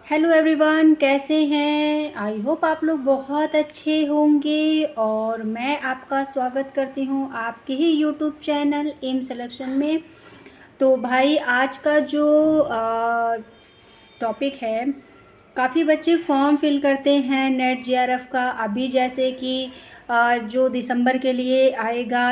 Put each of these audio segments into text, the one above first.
Hello everyone, कैसे हैं? I hope आप लोग बहुत अच्छे होंगे और मैं आपका स्वागत करती हूँ आपके ही यूट्यूब चैनल एम सिलेक्शन में। तो भाई आज का जो टॉपिक है, काफ़ी बच्चे फॉर्म फिल करते हैं नेट जेआरएफ का। अभी जैसे कि जो दिसंबर के लिए आएगा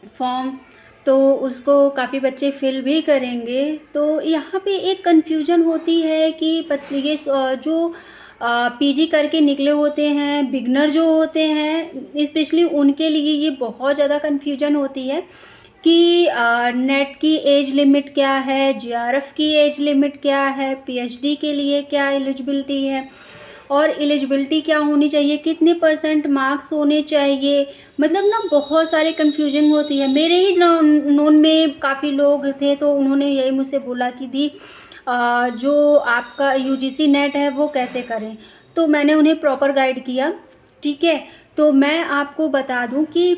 फॉर्म, तो उसको काफ़ी बच्चे फिल भी करेंगे। तो यहाँ पे एक कन्फ्यूजन होती है कि ये जो पीजी करके निकले होते हैं, बिगनर जो होते हैं, स्पेशली उनके लिए ये बहुत ज़्यादा कन्फ्यूजन होती है कि नेट की एज लिमिट क्या है, जेआरएफ की एज लिमिट क्या है, पीएचडी के लिए क्या एलिजिबिलिटी है और एलिजिबिलिटी क्या होनी चाहिए, कितने % मार्क्स होने चाहिए। मतलब ना बहुत सारे कन्फ्यूजन होती है। मेरे ही नोन में काफ़ी लोग थे, तो उन्होंने यही मुझसे बोला कि दी जो आपका यूजीसी नेट है वो कैसे करें। तो मैंने उन्हें प्रॉपर गाइड किया। ठीक है, तो मैं आपको बता दूं कि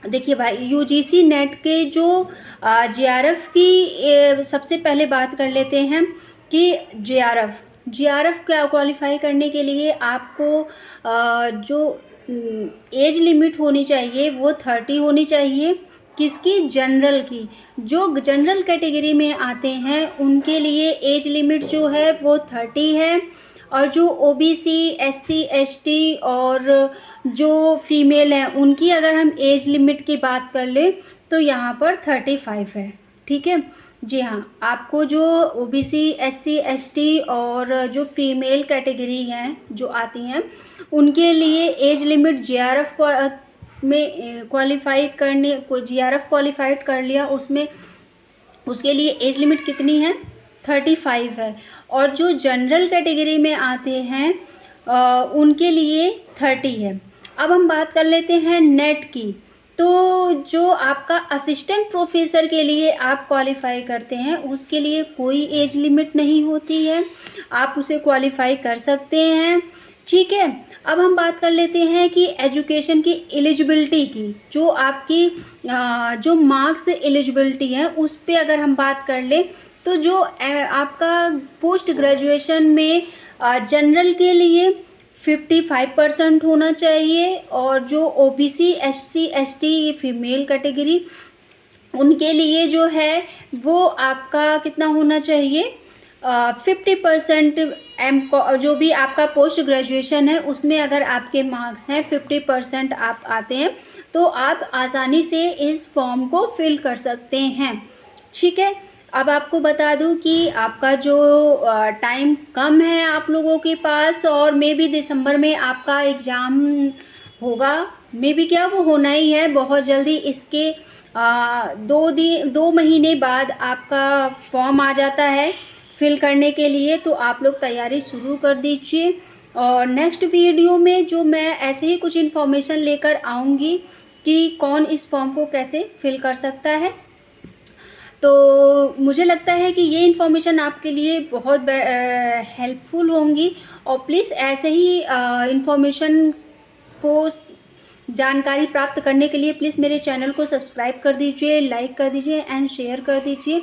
देखिए भाई, यूजीसी नेट के जो जेआरएफ की सबसे पहले बात कर लेते हैं कि जेआरएफ क्या क्वालिफाई करने के लिए आपको जो एज लिमिट होनी चाहिए वो 30 होनी चाहिए। किसकी? जनरल की। जो जनरल कैटेगरी में आते हैं उनके लिए एज लिमिट जो है वो 30 है, और जो ओबीसी, एससी, एसटी और जो फीमेल हैं उनकी अगर हम एज लिमिट की बात कर लें तो यहाँ पर 35 है। ठीक है जी हाँ, आपको जो ओबीसी, एससी, एसटी और जो फीमेल कैटेगरी हैं जो आती हैं उनके लिए एज लिमिट जेआरएफ में क्वालिफाइड करने को, जेआरएफ क्वालिफाइड कर लिया उसमें, उसके लिए एज लिमिट कितनी है? 35 है। और जो जनरल कैटेगरी में आते हैं उनके लिए 30 है। अब हम बात कर लेते हैं नेट की। तो जो आपका असिस्टेंट प्रोफेसर के लिए आप क्वालिफाई करते हैं उसके लिए कोई एज लिमिट नहीं होती है, आप उसे क्वालिफाई कर सकते हैं। ठीक है, अब हम बात कर लेते हैं कि एजुकेशन की एलिजिबिलिटी की। जो आपकी जो मार्क्स एलिजिबिलिटी है उस पे अगर हम बात कर लें तो जो आपका पोस्ट ग्रेजुएशन में जनरल के लिए 55% होना चाहिए, और जो OBC, SC, ST, female category उनके लिए जो है वो आपका कितना होना चाहिए? 50%। जो भी आपका पोस्ट ग्रेजुएशन है उसमें अगर आपके मार्क्स हैं 50% आप आते हैं तो आप आसानी से इस फॉर्म को फिल कर सकते हैं। ठीक है, अब आपको बता दूं कि आपका जो टाइम कम है आप लोगों के पास, और मे बी दिसंबर में आपका एग्ज़ाम होगा, मे बी क्या वो होना ही है बहुत जल्दी। इसके 2 महीने बाद आपका फॉर्म आ जाता है फिल करने के लिए, तो आप लोग तैयारी शुरू कर दीजिए। और नेक्स्ट वीडियो में जो मैं ऐसे ही कुछ इन्फॉर्मेशन लेकर आऊँगी कि कौन इस फॉर्म को कैसे फिल कर सकता है। तो मुझे लगता है कि ये इन्फॉर्मेशन आपके लिए बहुत हेल्पफुल होंगी, और प्लीज़ ऐसे ही इन्फॉर्मेशन को, जानकारी प्राप्त करने के लिए प्लीज़ मेरे चैनल को सब्सक्राइब कर दीजिए, लाइक कर दीजिए एंड शेयर कर दीजिए।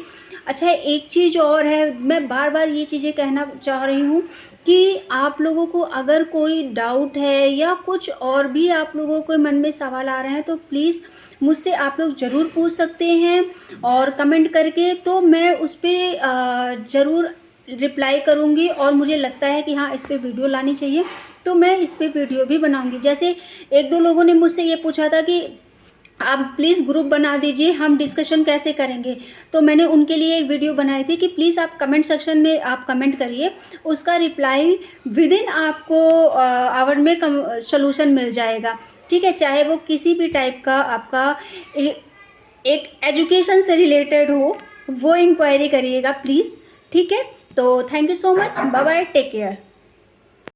अच्छा, एक चीज़ और है, मैं बार बार ये चीज़ें कहना चाह रही हूँ कि आप लोगों को अगर कोई डाउट है या कुछ और भी आप लोगों के मन में सवाल आ रहे हैं तो प्लीज़ मुझसे आप लोग ज़रूर पूछ सकते हैं और कमेंट करके, तो मैं उस पर ज़रूर रिप्लाई करूँगी। और मुझे लगता है कि हाँ, इस पर वीडियो लानी चाहिए तो मैं इस पर वीडियो भी बनाऊँगी। जैसे 1-2 लोगों ने मुझसे ये पूछा था कि आप प्लीज़ ग्रुप बना दीजिए, हम डिस्कशन कैसे करेंगे। तो मैंने उनके लिए एक वीडियो बनाई थी कि प्लीज़ आप कमेंट सेक्शन में आप कमेंट करिए, उसका रिप्लाई विदिन आपको आवर में सॉल्यूशन मिल जाएगा। ठीक है, चाहे वो किसी भी टाइप का आपका एक एजुकेशन से रिलेटेड हो, वो इंक्वायरी करिएगा प्लीज़। ठीक है, तो thank you so much, bye bye, take care.